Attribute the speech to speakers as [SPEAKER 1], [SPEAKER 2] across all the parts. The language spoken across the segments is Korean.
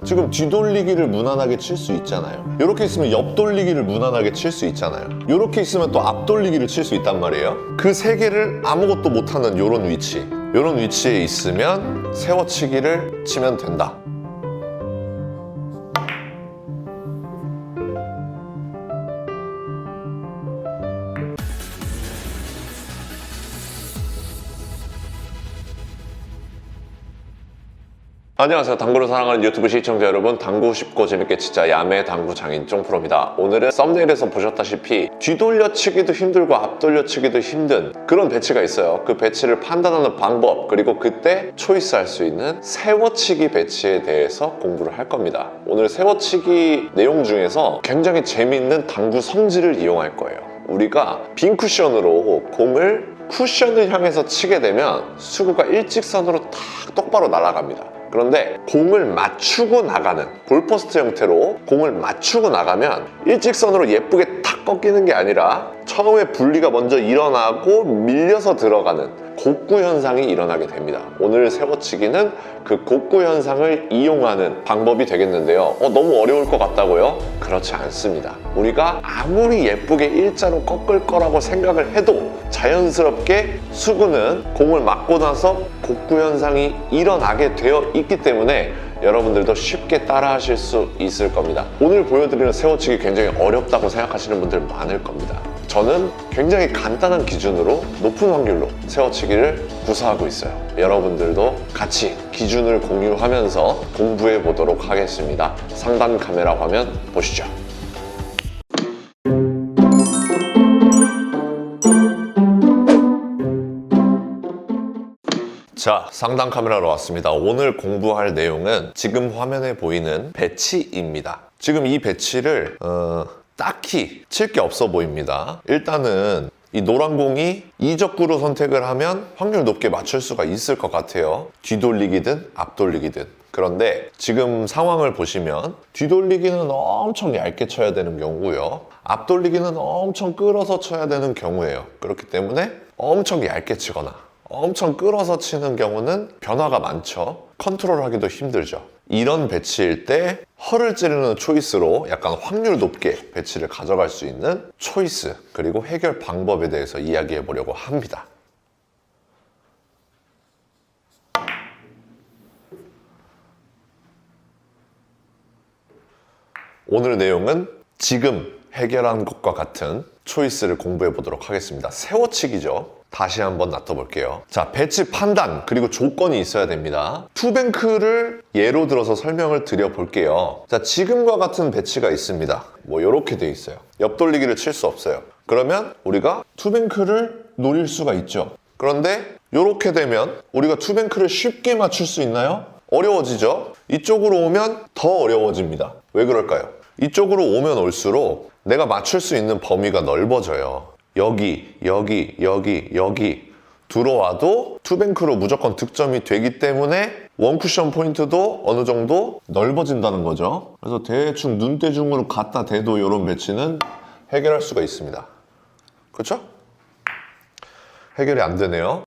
[SPEAKER 1] 지금 뒤돌리기를 무난하게 칠 수 있잖아요. 이렇게 있으면 옆돌리기를 무난하게 칠 수 있잖아요. 이렇게 있으면 또 앞돌리기를 칠 수 있단 말이에요. 그 세 개를 아무것도 못하는 이런 위치, 이런 위치에 있으면 세워치기를 치면 된다. 안녕하세요. 당구를 사랑하는 유튜브 시청자 여러분, 당구 쉽고 재밌게 치자 야매 당구 장인 쫑프로입니다. 오늘은 썸네일에서 보셨다시피 뒤돌려치기도 힘들고 앞돌려치기도 힘든 그런 배치가 있어요. 그 배치를 판단하는 방법, 그리고 그때 초이스할 수 있는 세워치기 배치에 대해서 공부를 할 겁니다. 오늘 세워치기 내용 중에서 굉장히 재미있는 당구 성질을 이용할 거예요. 우리가 빈 쿠션으로 공을 쿠션을 향해서 치게 되면 수구가 일직선으로 탁 똑바로 날아갑니다. 그런데 공을 맞추고 나가는 볼포스트 형태로 공을 맞추고 나가면 일직선으로 예쁘게 탁 꺾이는 게 아니라 처음에 분리가 먼저 일어나고 밀려서 들어가는 곡구 현상이 일어나게 됩니다. 오늘 세워치기는 그 곡구 현상을 이용하는 방법이 되겠는데요. 너무 어려울 것 같다고요? 그렇지 않습니다. 우리가 아무리 예쁘게 일자로 꺾을 거라고 생각을 해도 자연스럽게 수구는 공을 맞고 나서 곡구 현상이 일어나게 되어 있기 때문에 여러분들도 쉽게 따라 하실 수 있을 겁니다. 오늘 보여드리는 세워치기 굉장히 어렵다고 생각하시는 분들 많을 겁니다. 저는 굉장히 간단한 기준으로 높은 확률로 세워치기를 구사하고 있어요. 여러분들도 같이 기준을 공유하면서 공부해 보도록 하겠습니다. 상단 카메라 화면 보시죠. 자, 상단 카메라로 왔습니다. 오늘 공부할 내용은 지금 화면에 보이는 배치입니다. 지금 이 배치를 딱히 칠 게 없어 보입니다. 일단은 이 노란 공이 이적구로 선택을 하면 확률 높게 맞출 수가 있을 것 같아요. 뒤돌리기든 앞돌리기든. 그런데 지금 상황을 보시면 뒤돌리기는 엄청 얇게 쳐야 되는 경우고요. 앞돌리기는 엄청 끌어서 쳐야 되는 경우예요. 그렇기 때문에 엄청 얇게 치거나 엄청 끌어서 치는 경우는 변화가 많죠. 컨트롤하기도 힘들죠. 이런 배치일 때 허를 찌르는 초이스로 약간 확률 높게 배치를 가져갈 수 있는 초이스, 그리고 해결 방법에 대해서 이야기해 보려고 합니다. 오늘 내용은 지금 해결한 것과 같은 초이스를 공부해 보도록 하겠습니다. 세워치기죠. 다시 한번 놔둬볼게요. 자, 배치 판단 그리고 조건이 있어야 됩니다. 투뱅크를 예로 들어서 설명을 드려볼게요. 자, 지금과 같은 배치가 있습니다. 뭐 이렇게 돼 있어요. 옆돌리기를 칠 수 없어요. 그러면 우리가 투뱅크를 노릴 수가 있죠. 그런데 이렇게 되면 우리가 투뱅크를 쉽게 맞출 수 있나요? 어려워지죠. 이쪽으로 오면 더 어려워집니다. 왜 그럴까요? 이쪽으로 오면 올수록 내가 맞출 수 있는 범위가 넓어져요. 여기 들어와도 투뱅크로 무조건 득점이 되기 때문에 원쿠션 포인트도 어느 정도 넓어진다는 거죠. 그래서 대충 눈대중으로 갖다 대도 이런 배치는 해결할 수가 있습니다. 그렇죠? 해결이 안 되네요.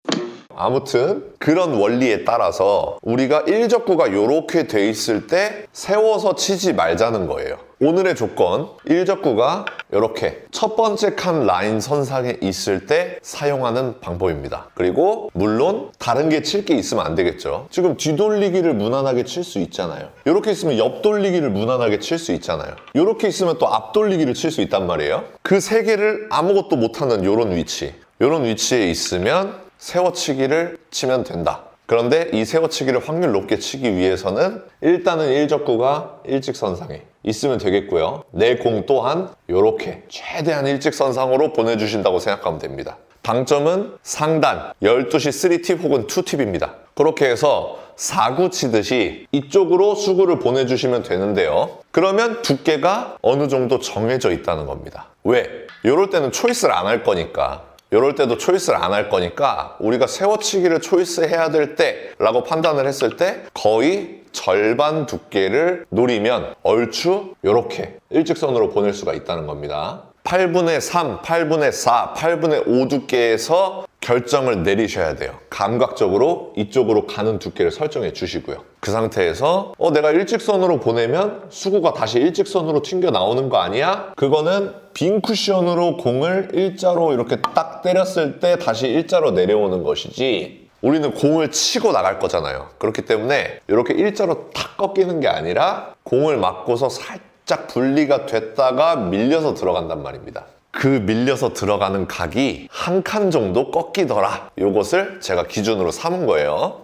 [SPEAKER 1] 아무튼 그런 원리에 따라서 우리가 일적구가 이렇게 돼 있을 때 세워서 치지 말자는 거예요. 오늘의 조건, 일적구가 이렇게 첫 번째 칸 라인 선상에 있을 때 사용하는 방법입니다. 그리고 물론 다른 게 칠 게 있으면 안 되겠죠. 지금 뒤돌리기를 무난하게 칠 수 있잖아요. 이렇게 있으면 옆돌리기를 무난하게 칠 수 있잖아요. 이렇게 있으면 또 앞돌리기를 칠 수 있단 말이에요. 그 세 개를 아무것도 못하는 이런 위치, 이런 위치에 있으면 세워치기를 치면 된다. 그런데 이 세워치기를 확률 높게 치기 위해서는 일단은 일적구가 일직선상에 있으면 되겠고요. 내 공 또한 이렇게 최대한 일직선상으로 보내주신다고 생각하면 됩니다. 당점은 상단 12시 3팁 혹은 2팁입니다. 그렇게 해서 4구 치듯이 이쪽으로 수구를 보내주시면 되는데요. 그러면 두께가 어느 정도 정해져 있다는 겁니다. 왜? 이럴 때는 초이스를 안 할 거니까. 이럴 때도 초이스를 안 할 거니까 우리가 세워치기를 초이스해야 될 때라고 판단을 했을 때 거의 절반 두께를 노리면 얼추 이렇게 일직선으로 보낼 수가 있다는 겁니다. 8분의 3, 8분의 4, 8분의 5 두께에서 결정을 내리셔야 돼요. 감각적으로 이쪽으로 가는 두께를 설정해 주시고요. 그 상태에서 내가 일직선으로 보내면 수구가 다시 일직선으로 튕겨 나오는 거 아니야? 그거는 빈 쿠션으로 공을 일자로 이렇게 딱 때렸을 때 다시 일자로 내려오는 것이지, 우리는 공을 치고 나갈 거잖아요. 그렇기 때문에 이렇게 일자로 탁 꺾이는 게 아니라 공을 맞고서 살짝 분리가 됐다가 밀려서 들어간단 말입니다. 그 밀려서 들어가는 각이 한 칸 정도 꺾이더라. 요것을 제가 기준으로 삼은 거예요.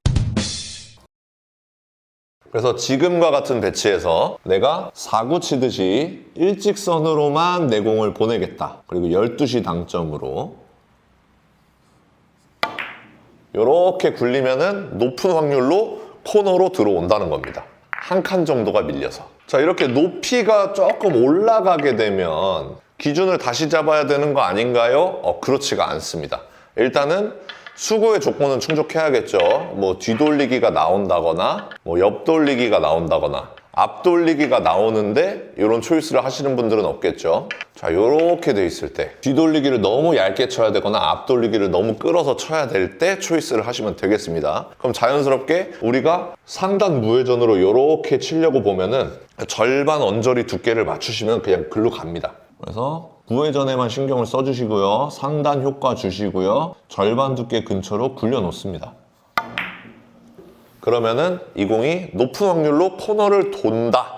[SPEAKER 1] 그래서 지금과 같은 배치에서 내가 4구 치듯이 일직선으로만 내 공을 보내겠다. 그리고 12시 당점으로 이렇게 굴리면은 높은 확률로 코너로 들어온다는 겁니다. 한 칸 정도가 밀려서. 자, 이렇게 높이가 조금 올라가게 되면 기준을 다시 잡아야 되는 거 아닌가요? 그렇지가 않습니다. 일단은 수구의 조건은 충족해야겠죠. 뭐 뒤돌리기가 나온다거나 뭐 옆돌리기가 나온다거나 앞돌리기가 나오는데 이런 초이스를 하시는 분들은 없겠죠. 자, 이렇게 돼 있을 때 뒤돌리기를 너무 얇게 쳐야 되거나 앞돌리기를 너무 끌어서 쳐야 될 때 초이스를 하시면 되겠습니다. 그럼 자연스럽게 우리가 상단 무회전으로 이렇게 치려고 보면은 절반 언저리 두께를 맞추시면 그냥 글로 갑니다. 그래서 무회전에만 신경을 써주시고요. 상단 효과 주시고요. 절반 두께 근처로 굴려 놓습니다. 그러면은 이 공이 높은 확률로 코너를 돈다.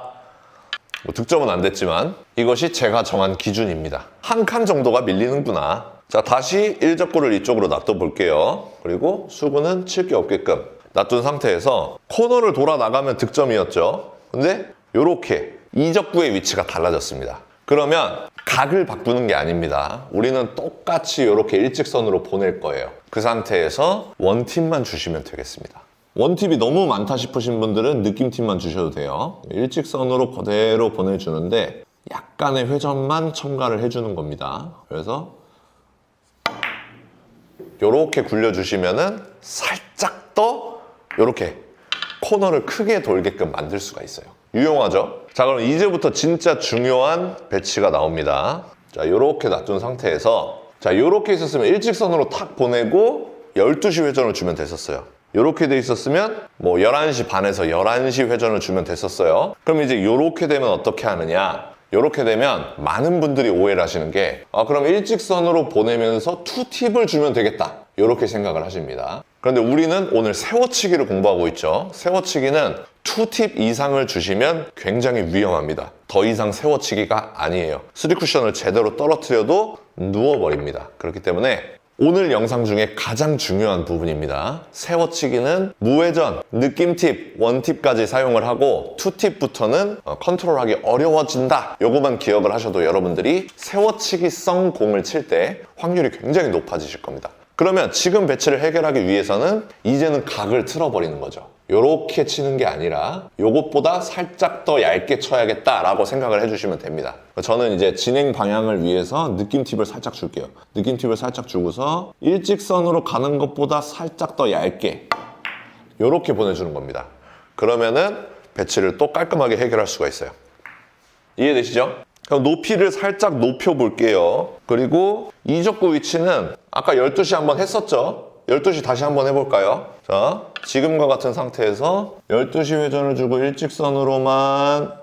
[SPEAKER 1] 뭐 득점은 안 됐지만 이것이 제가 정한 기준입니다. 한 칸 정도가 밀리는구나. 자, 다시 일적구를 이쪽으로 놔둬 볼게요. 그리고 수구는 칠 게 없게끔 놔둔 상태에서 코너를 돌아 나가면 득점이었죠. 근데 이렇게 이적구의 위치가 달라졌습니다. 그러면 각을 바꾸는 게 아닙니다. 우리는 똑같이 이렇게 일직선으로 보낼 거예요. 그 상태에서 원팁만 주시면 되겠습니다. 원팁이 너무 많다 싶으신 분들은 느낌팁만 주셔도 돼요. 일직선으로 그대로 보내주는데 약간의 회전만 첨가를 해주는 겁니다. 그래서 이렇게 굴려주시면은 살짝 더 이렇게 코너를 크게 돌게끔 만들 수가 있어요. 유용하죠? 자, 그럼 이제부터 진짜 중요한 배치가 나옵니다. 자, 이렇게 놔둔 상태에서 자, 이렇게 있었으면 일직선으로 탁 보내고 12시 회전을 주면 됐었어요. 이렇게 돼 있었으면 뭐 11시 반에서 11시 회전을 주면 됐었어요. 그럼 이제 이렇게 되면 어떻게 하느냐? 이렇게 되면 많은 분들이 오해를 하시는 게 그럼 일직선으로 보내면서 투팁을 주면 되겠다. 이렇게 생각을 하십니다. 그런데 우리는 오늘 세워치기를 공부하고 있죠. 세워치기는 투팁 이상을 주시면 굉장히 위험합니다. 더 이상 세워치기가 아니에요. 3쿠션을 제대로 떨어뜨려도 누워버립니다. 그렇기 때문에 오늘 영상 중에 가장 중요한 부분입니다. 세워치기는 무회전, 느낌팁, 원팁까지 사용을 하고 투팁부터는 컨트롤하기 어려워진다. 요거만 기억을 하셔도 여러분들이 세워치기성 공을 칠 때 확률이 굉장히 높아지실 겁니다. 그러면 지금 배치를 해결하기 위해서는 이제는 각을 틀어버리는 거죠. 요렇게 치는 게 아니라 요것보다 살짝 더 얇게 쳐야겠다라고 생각을 해주시면 됩니다. 저는 이제 진행 방향을 위해서 느낌 팁을 살짝 줄게요. 느낌 팁을 살짝 주고서 일직선으로 가는 것보다 살짝 더 얇게 요렇게 보내주는 겁니다. 그러면은 배치를 또 깔끔하게 해결할 수가 있어요. 이해되시죠? 그럼 높이를 살짝 높여볼게요. 그리고 이적구 위치는 아까 12시 한번 했었죠? 12시 다시 한번 해볼까요? 자, 지금과 같은 상태에서 12시 회전을 주고 일직선으로만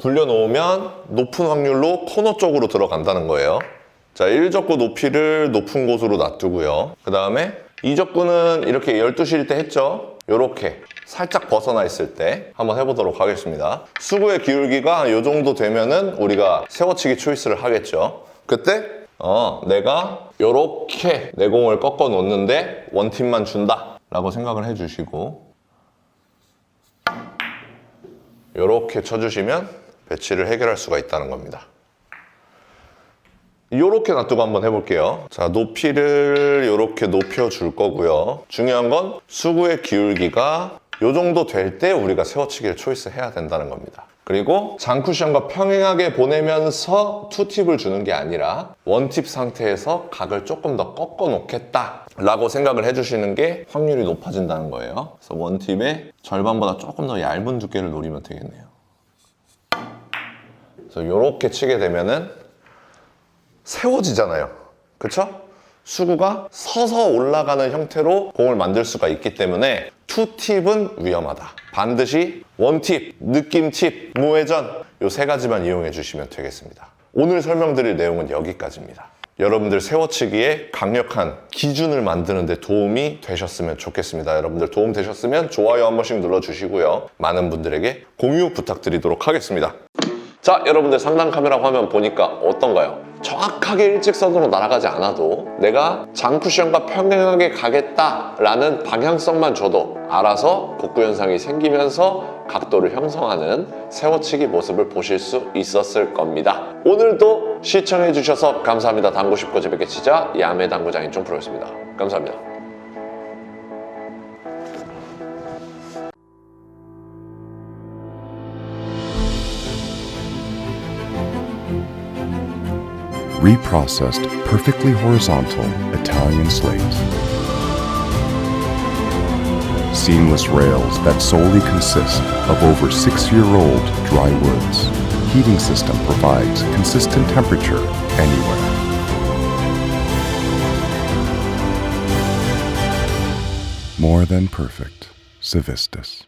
[SPEAKER 1] 굴려놓으면 높은 확률로 코너 쪽으로 들어간다는 거예요. 자, 1적구 높이를 높은 곳으로 놔두고요. 그 다음에 2적구는 이렇게 12시일 때 했죠? 요렇게 살짝 벗어나 있을 때 한번 해보도록 하겠습니다. 수구의 기울기가 이 정도 되면은 우리가 세워치기 초이스를 하겠죠. 그때 내가 요렇게 내 공을 꺾어 놓는데 원팁만 준다 라고 생각을 해주시고 요렇게 쳐주시면 배치를 해결할 수가 있다는 겁니다. 요렇게 놔두고 한번 해볼게요. 자, 높이를 요렇게 높여줄 거고요. 중요한 건 수구의 기울기가 요 정도 될 때 우리가 세워치기를 초이스 해야 된다는 겁니다. 그리고 장쿠션과 평행하게 보내면서 투팁을 주는 게 아니라 원팁 상태에서 각을 조금 더 꺾어 놓겠다 라고 생각을 해주시는 게 확률이 높아진다는 거예요. 그래서 원팁의 절반보다 조금 더 얇은 두께를 노리면 되겠네요. 그래서 이렇게 치게 되면은 세워지잖아요. 그쵸? 수구가 서서 올라가는 형태로 공을 만들 수가 있기 때문에 투팁은 위험하다. 반드시 원팁, 느낌팁, 무회전 요 세 가지만 이용해 주시면 되겠습니다. 오늘 설명드릴 내용은 여기까지입니다. 여러분들 세워치기에 강력한 기준을 만드는 데 도움이 되셨으면 좋겠습니다. 여러분들 도움 되셨으면 좋아요 한 번씩 눌러주시고요. 많은 분들에게 공유 부탁드리도록 하겠습니다. 자, 여러분들 상단 카메라 화면 보니까 어떤가요? 정확하게 일직선으로 날아가지 않아도 내가 장쿠션과 평행하게 가겠다라는 방향성만 줘도 알아서 복구 현상이 생기면서 각도를 형성하는 세워치기 모습을 보실 수 있었을 겁니다. 오늘도 시청해주셔서 감사합니다. 당구 쉽고 재밌게 치자 야매 당구장인 쫑프로였습니다. 감사합니다.
[SPEAKER 2] Reprocessed, perfectly horizontal Italian slate. Seamless rails that solely consist of over 6-year-old dry woods. Heating system provides consistent temperature anywhere. More than perfect. Civistus.